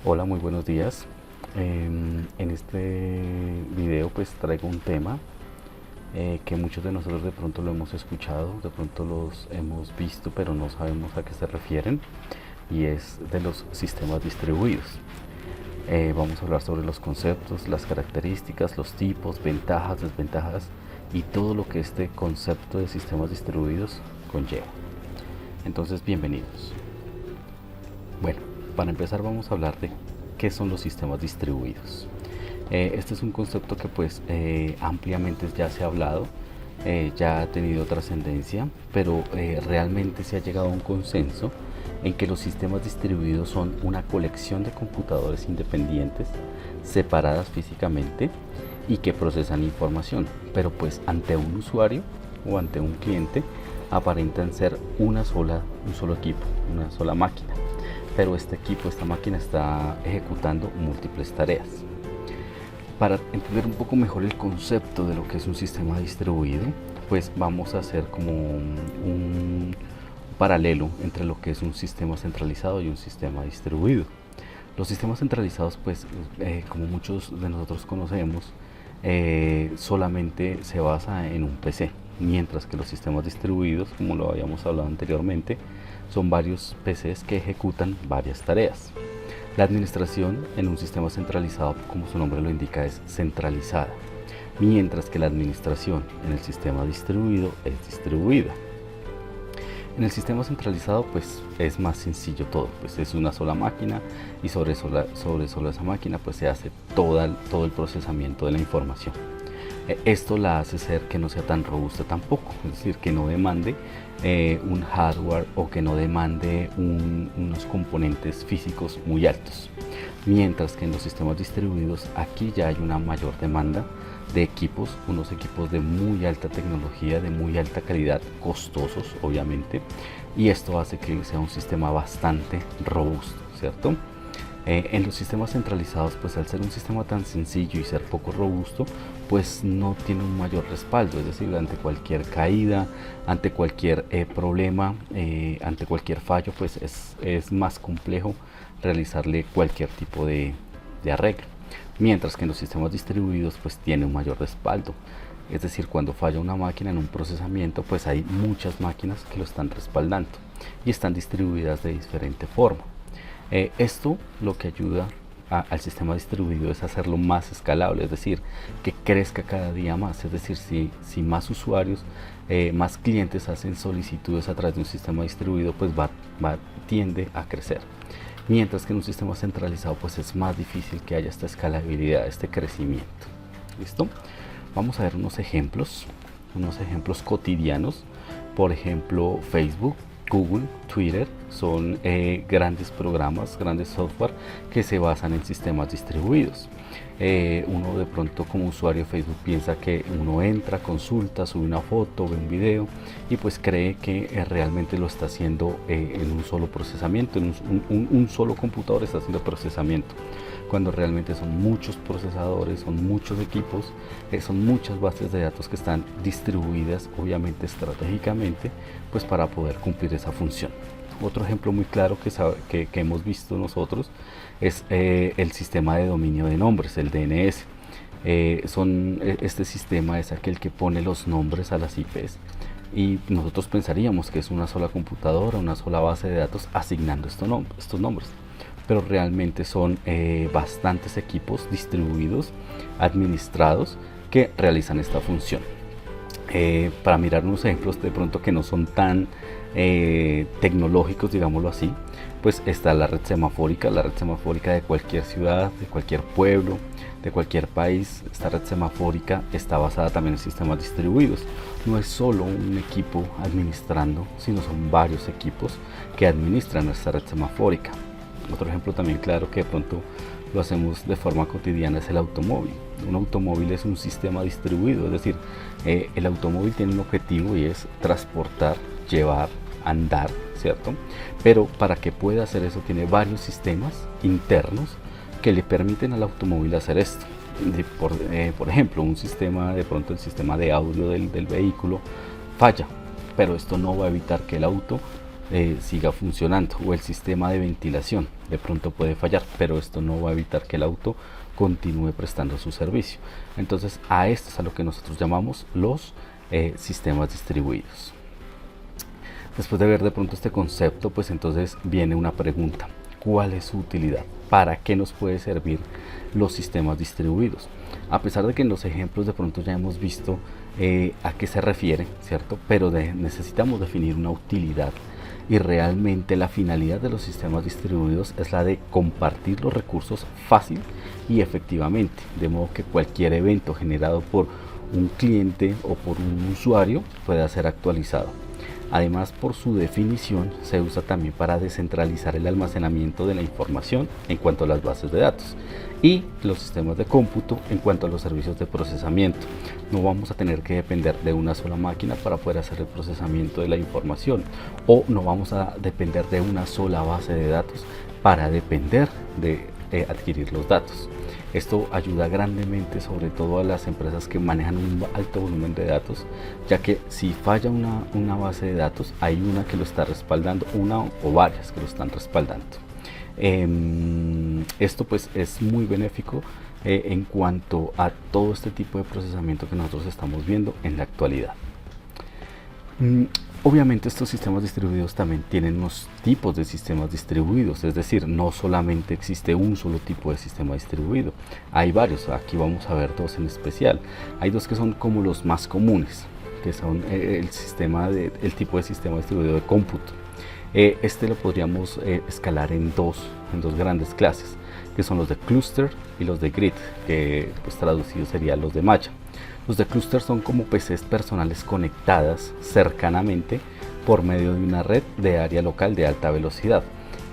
Hola, muy buenos días. En este video pues traigo un tema que muchos de nosotros de pronto lo hemos escuchado, de pronto los hemos visto, pero no sabemos a qué se refieren, y es de los sistemas distribuidos. Vamos a hablar sobre los conceptos, las características, los tipos, ventajas, desventajas y todo lo que este concepto de sistemas distribuidos conlleva. Entonces, bienvenidos. Bueno, para empezar vamos a hablar de qué son los sistemas distribuidos. Este es un concepto que pues ampliamente ya se ha hablado, ya ha tenido trascendencia, pero realmente se ha llegado a un consenso en que los sistemas distribuidos son una colección de computadores independientes, separadas físicamente y que procesan información, pero pues ante un usuario o ante un cliente aparentan ser un solo equipo, una sola máquina, pero este equipo, esta máquina está ejecutando múltiples tareas. Para entender un poco mejor el concepto de lo que es un sistema distribuido, pues vamos a hacer como un paralelo entre lo que es un sistema centralizado y un sistema distribuido. Los sistemas centralizados, pues como muchos de nosotros conocemos, solamente se basa en un PC, mientras que los sistemas distribuidos, como lo habíamos hablado anteriormente, son varios PCs que ejecutan varias tareas. La administración en un sistema centralizado, como su nombre lo indica, es centralizada, mientras que la administración en el sistema distribuido es distribuida. En el sistema centralizado pues es más sencillo todo, pues es una sola máquina y sobre esa máquina pues se hace todo el procesamiento de la información. Esto la hace ser que no sea tan robusta tampoco, es decir, que no demande un hardware o que no demande unos componentes físicos muy altos. Mientras que en los sistemas distribuidos aquí ya hay una mayor demanda de equipos, unos equipos de muy alta tecnología, de muy alta calidad, costosos obviamente, y esto hace que sea un sistema bastante robusto, ¿cierto? En los sistemas centralizados, pues al ser un sistema tan sencillo y ser poco robusto, pues no tiene un mayor respaldo, es decir, ante cualquier caída, ante cualquier problema, ante cualquier fallo, pues es más complejo realizarle cualquier tipo de arreglo. Mientras que en los sistemas distribuidos pues tiene un mayor respaldo, es decir, cuando falla una máquina en un procesamiento, pues hay muchas máquinas que lo están respaldando y están distribuidas de diferente forma. Esto lo que ayuda al sistema distribuido es hacerlo más escalable, es decir, que crezca cada día más, es decir, si más usuarios, más clientes hacen solicitudes a través de un sistema distribuido, pues tiende a crecer. Mientras que en un sistema centralizado pues es más difícil que haya esta escalabilidad, este crecimiento. ¿Listo? Vamos a ver unos ejemplos cotidianos. Por ejemplo, Facebook, Google, Twitter son grandes programas, grandes software que se basan en sistemas distribuidos. Uno de pronto como usuario de Facebook piensa que uno entra, consulta, sube una foto, ve un video y pues cree que realmente lo está haciendo en un solo procesamiento, en un solo computador está haciendo procesamiento, cuando realmente son muchos procesadores, son muchos equipos, son muchas bases de datos que están distribuidas obviamente estratégicamente pues para poder cumplir esa función. Otro ejemplo muy claro que hemos visto nosotros es el sistema de dominio de nombres, el DNS. Este sistema es aquel que pone los nombres a las IPs y nosotros pensaríamos que es una sola computadora, una sola base de datos asignando estos nombres, pero realmente son bastantes equipos distribuidos, administrados, que realizan esta función. Para mirar unos ejemplos de pronto que no son tan tecnológicos, digámoslo así, pues está la red semafórica de cualquier ciudad, de cualquier pueblo, de cualquier país. Esta red semafórica está basada también en sistemas distribuidos. No es solo un equipo administrando, sino son varios equipos que administran esta red semafórica. Otro ejemplo también claro que de pronto lo hacemos de forma cotidiana es el automóvil. Un automóvil es un sistema distribuido, es decir, el automóvil tiene un objetivo y es transportar, llevar, andar, ¿cierto? Pero para que pueda hacer eso tiene varios sistemas internos que le permiten al automóvil hacer esto. Por ejemplo, un sistema, de pronto el sistema de audio del vehículo falla, pero esto no va a evitar que el auto siga funcionando, o el sistema de ventilación de pronto puede fallar, pero esto no va a evitar que el auto continúe prestando su servicio. Entonces a esto es a lo que nosotros llamamos los sistemas distribuidos. Después de ver de pronto este concepto, pues entonces viene una pregunta: ¿cuál es su utilidad? ¿Para qué nos puede servir los sistemas distribuidos? A pesar de que en los ejemplos de pronto ya hemos visto a qué se refiere, ¿cierto? Pero necesitamos definir una utilidad, y realmente la finalidad de los sistemas distribuidos es la de compartir los recursos fácil y efectivamente, de modo que cualquier evento generado por un cliente o por un usuario pueda ser actualizado. Además, por su definición, se usa también para descentralizar el almacenamiento de la información en cuanto a las bases de datos y los sistemas de cómputo en cuanto a los servicios de procesamiento. No vamos a tener que depender de una sola máquina para poder hacer el procesamiento de la información, o no vamos a depender de una sola base de datos para depender de adquirir los datos. Esto ayuda grandemente, sobre todo a las empresas que manejan un alto volumen de datos, ya que si falla una base de datos, hay una que lo está respaldando, una o varias que lo están respaldando. Esto pues es muy benéfico en cuanto a todo este tipo de procesamiento que nosotros estamos viendo en la actualidad. Obviamente estos sistemas distribuidos también tienen unos tipos de sistemas distribuidos, es decir, no solamente existe un solo tipo de sistema distribuido, hay varios. Aquí vamos a ver dos en especial. Hay dos que son como los más comunes, que son el tipo de sistema distribuido de cómputo. Este lo podríamos escalar en dos grandes clases, que son los de clúster y los de grid, que pues traducido serían los de malla. Los de clúster son como PCs personales conectadas cercanamente por medio de una red de área local de alta velocidad.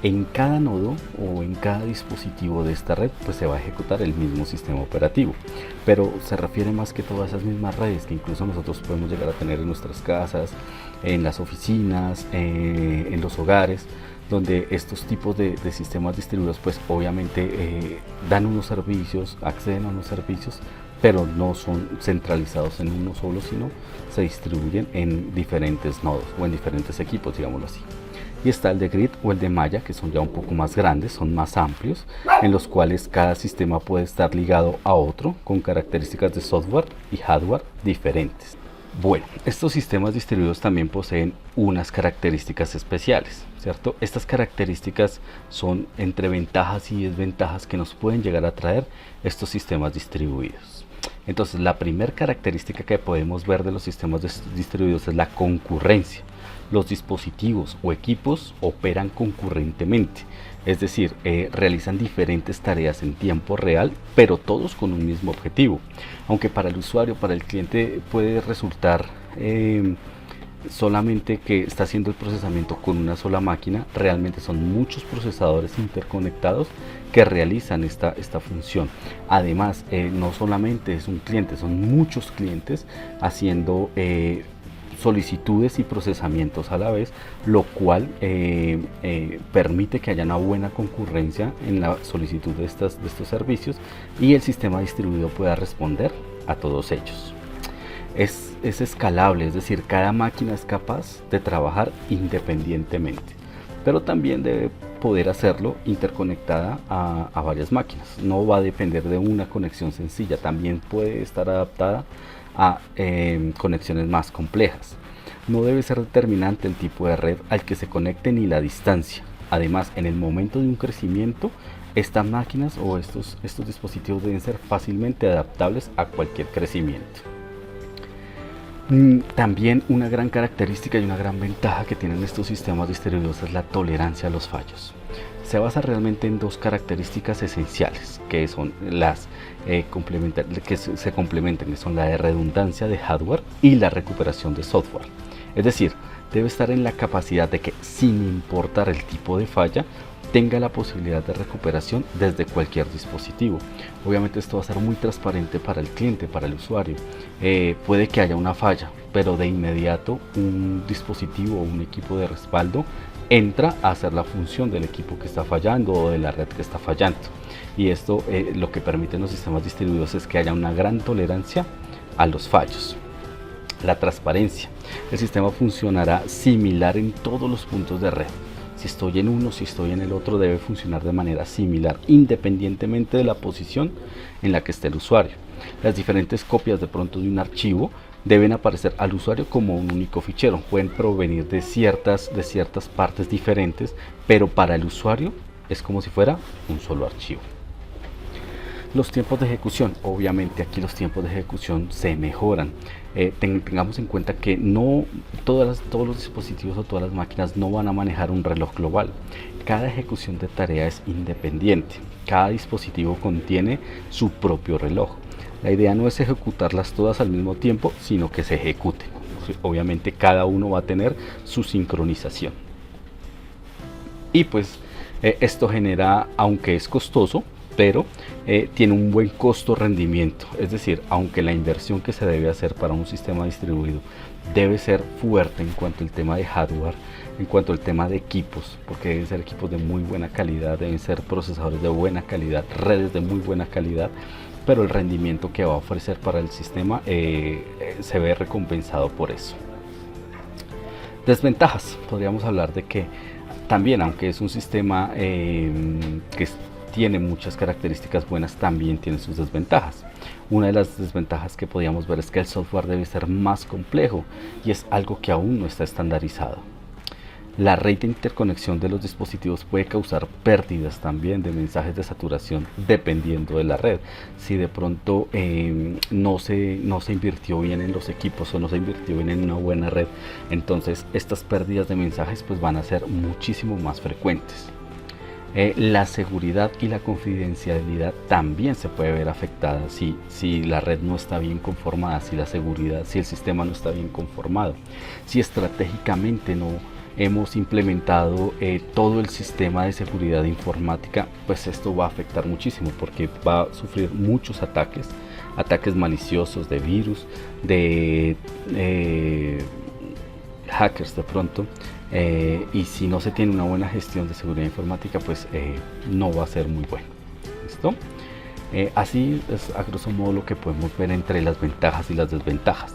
En cada nodo o en cada dispositivo de esta red pues se va a ejecutar el mismo sistema operativo, pero se refiere más que todo a esas mismas redes que incluso nosotros podemos llegar a tener en nuestras casas, en las oficinas, en los hogares, donde estos tipos de sistemas distribuidos pues obviamente dan unos servicios, acceden a unos servicios, pero no son centralizados en uno solo, sino se distribuyen en diferentes nodos o en diferentes equipos, digámoslo así. Y está el de grid o el de malla, que son ya un poco más grandes, son más amplios, en los cuales cada sistema puede estar ligado a otro con características de software y hardware diferentes. Bueno, estos sistemas distribuidos también poseen unas características especiales, ¿cierto? Estas características son entre ventajas y desventajas que nos pueden llegar a traer estos sistemas distribuidos. Entonces, la primera característica que podemos ver de los sistemas distribuidos es la concurrencia. Los dispositivos o equipos operan concurrentemente, es decir, realizan diferentes tareas en tiempo real, pero todos con un mismo objetivo. Aunque para el usuario, para el cliente puede resultar solamente que está haciendo el procesamiento con una sola máquina, realmente son muchos procesadores interconectados que realizan esta función. Además, no solamente es un cliente, son muchos clientes haciendo solicitudes y procesamientos a la vez, lo cual permite que haya una buena concurrencia en la solicitud de estos servicios y el sistema distribuido pueda responder a todos ellos. Es escalable, es decir, cada máquina es capaz de trabajar independientemente, pero también debe poder hacerlo interconectada a varias máquinas. No va a depender de una conexión sencilla, también puede estar adaptada a conexiones más complejas. No debe ser determinante el tipo de red al que se conecte ni la distancia. Además, en el momento de un crecimiento, estas máquinas o estos dispositivos deben ser fácilmente adaptables a cualquier crecimiento. También una gran característica y una gran ventaja que tienen estos sistemas distribuidos es la tolerancia a los fallos. Se basa realmente en dos características esenciales que son las que se complementan, que son la de redundancia de hardware y la recuperación de software. Es decir, debe estar en la capacidad de que, sin importar el tipo de falla, tenga la posibilidad de recuperación desde cualquier dispositivo. Obviamente esto va a ser muy transparente para el cliente, para el usuario. Puede que haya una falla, pero de inmediato un dispositivo o un equipo de respaldo entra a hacer la función del equipo que está fallando o de la red que está fallando. Y esto lo que permiten los sistemas distribuidos es que haya una gran tolerancia a los fallos. La transparencia. El sistema funcionará similar en todos los puntos de red. Si estoy en uno, si estoy en el otro, debe funcionar de manera similar, independientemente de la posición en la que esté el usuario. Las diferentes copias de pronto de un archivo deben aparecer al usuario como un único fichero. Pueden provenir de ciertas partes diferentes, pero para el usuario es como si fuera un solo archivo. Los tiempos de ejecución, obviamente aquí los tiempos de ejecución se mejoran. Tengamos en cuenta que no todos los dispositivos o todas las máquinas no van a manejar un reloj global. Cada ejecución de tarea es independiente. Cada dispositivo contiene su propio reloj. La idea no es ejecutarlas todas al mismo tiempo, sino que se ejecuten. Obviamente cada uno va a tener su sincronización. Y pues esto genera, aunque es costoso, pero tiene un buen costo-rendimiento. Es decir, aunque la inversión que se debe hacer para un sistema distribuido debe ser fuerte en cuanto al tema de hardware, en cuanto al tema de equipos, porque deben ser equipos de muy buena calidad, deben ser procesadores de buena calidad, redes de muy buena calidad, pero el rendimiento que va a ofrecer para el sistema se ve recompensado por eso. Desventajas. Podríamos hablar de que también, aunque es un sistema que tiene muchas características buenas, también tiene sus desventajas. Una de las desventajas que podíamos ver es que el software debe ser más complejo y es algo que aún no está estandarizado. La red de interconexión de los dispositivos puede causar pérdidas también de mensajes de saturación dependiendo de la red. Si de pronto no se invirtió bien en los equipos o no se invirtió bien en una buena red, entonces estas pérdidas de mensajes pues van a ser muchísimo más frecuentes. La seguridad y la confidencialidad también se puede ver afectada si la red no está bien conformada, si el sistema no está bien conformado, si estratégicamente no hemos implementado todo el sistema de seguridad informática, pues esto va a afectar muchísimo porque va a sufrir muchos ataques maliciosos, de virus, de hackers de pronto. Y si no se tiene una buena gestión de seguridad informática, pues no va a ser muy bueno. ¿Listo? Así es a grosso modo lo que podemos ver entre las ventajas y las desventajas.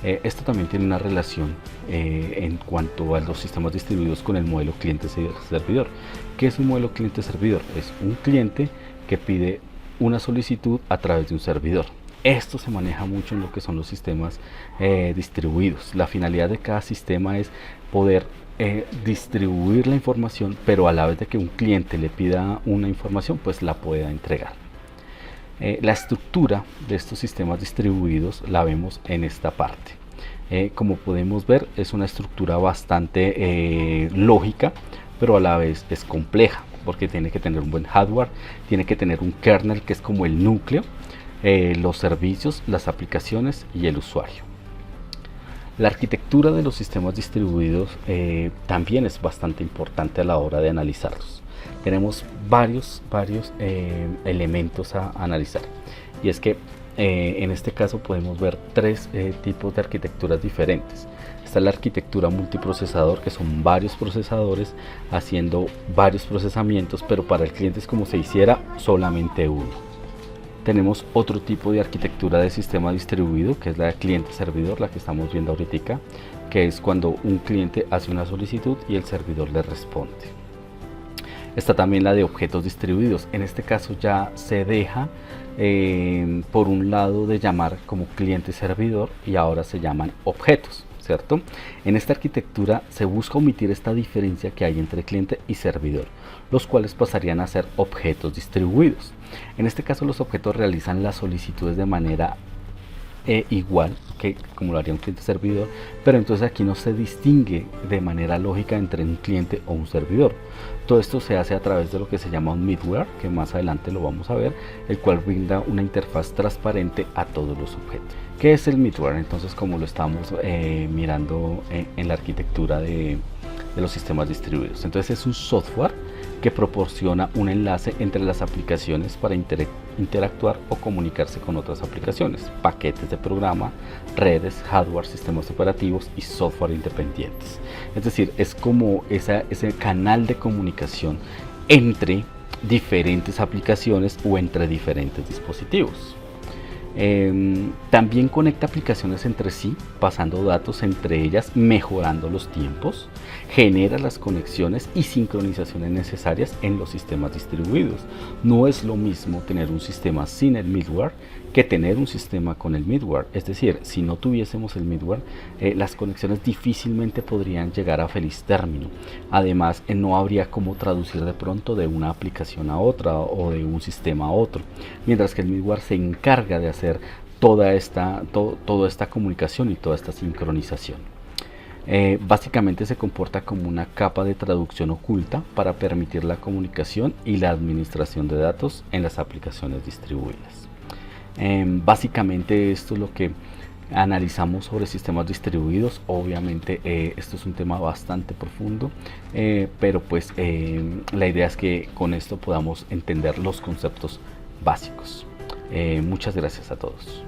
Esto también tiene una relación en cuanto a los sistemas distribuidos con el modelo cliente-servidor. ¿Qué es un modelo cliente-servidor? Es un cliente que pide una solicitud a través de un servidor. Esto se maneja mucho en lo que son los sistemas distribuidos. La finalidad de cada sistema es poder distribuir la información, pero a la vez de que un cliente le pida una información, pues la pueda entregar. La estructura de estos sistemas distribuidos la vemos en esta parte. Como podemos ver, es una estructura bastante lógica, pero a la vez es compleja, porque tiene que tener un buen hardware, tiene que tener un kernel que es como el núcleo, los servicios, las aplicaciones y el usuario. La arquitectura de los sistemas distribuidos también es bastante importante a la hora de analizarlos. Tenemos varios elementos a analizar, y es que en este caso podemos ver tres tipos de arquitecturas diferentes. Está la arquitectura multiprocesador, que son varios procesadores haciendo varios procesamientos, pero para el cliente es como si hiciera solamente uno. Tenemos otro tipo de arquitectura de sistema distribuido, que es la de cliente-servidor, la que estamos viendo ahorita, que es cuando un cliente hace una solicitud y el servidor le responde. Está también la de objetos distribuidos. En este caso ya se deja por un lado de llamar como cliente-servidor y ahora se llaman objetos, ¿cierto? En esta arquitectura se busca omitir esta diferencia que hay entre cliente y servidor, los cuales pasarían a ser objetos distribuidos. En este caso los objetos realizan las solicitudes de manera igual que como lo haría un cliente servidor, pero entonces aquí no se distingue de manera lógica entre un cliente o un servidor. Todo esto se hace a través de lo que se llama un middleware, que más adelante lo vamos a ver, el cual brinda una interfaz transparente a todos los objetos. ¿Qué es el middleware? Entonces, como lo estamos mirando en la arquitectura de los sistemas distribuidos, entonces es un software que proporciona un enlace entre las aplicaciones para interactuar o comunicarse con otras aplicaciones, paquetes de programa, redes, hardware, sistemas operativos y software independientes. Es decir, es como ese canal de comunicación entre diferentes aplicaciones o entre diferentes dispositivos. También conecta aplicaciones entre sí, pasando datos entre ellas, mejorando los tiempos, genera las conexiones y sincronizaciones necesarias en los sistemas distribuidos. No es lo mismo tener un sistema sin el middleware que tener un sistema con el middleware. Es decir, si no tuviésemos el middleware, las conexiones difícilmente podrían llegar a feliz término. Además, no habría cómo traducir de pronto de una aplicación a otra o de un sistema a otro, mientras que el middleware se encarga de hacer toda esta comunicación y toda esta sincronización. Básicamente se comporta como una capa de traducción oculta para permitir la comunicación y la administración de datos en las aplicaciones distribuidas. Básicamente esto es lo que analizamos sobre sistemas distribuidos. Obviamente esto es un tema bastante profundo, pero pues la idea es que con esto podamos entender los conceptos básicos. Muchas gracias a todos.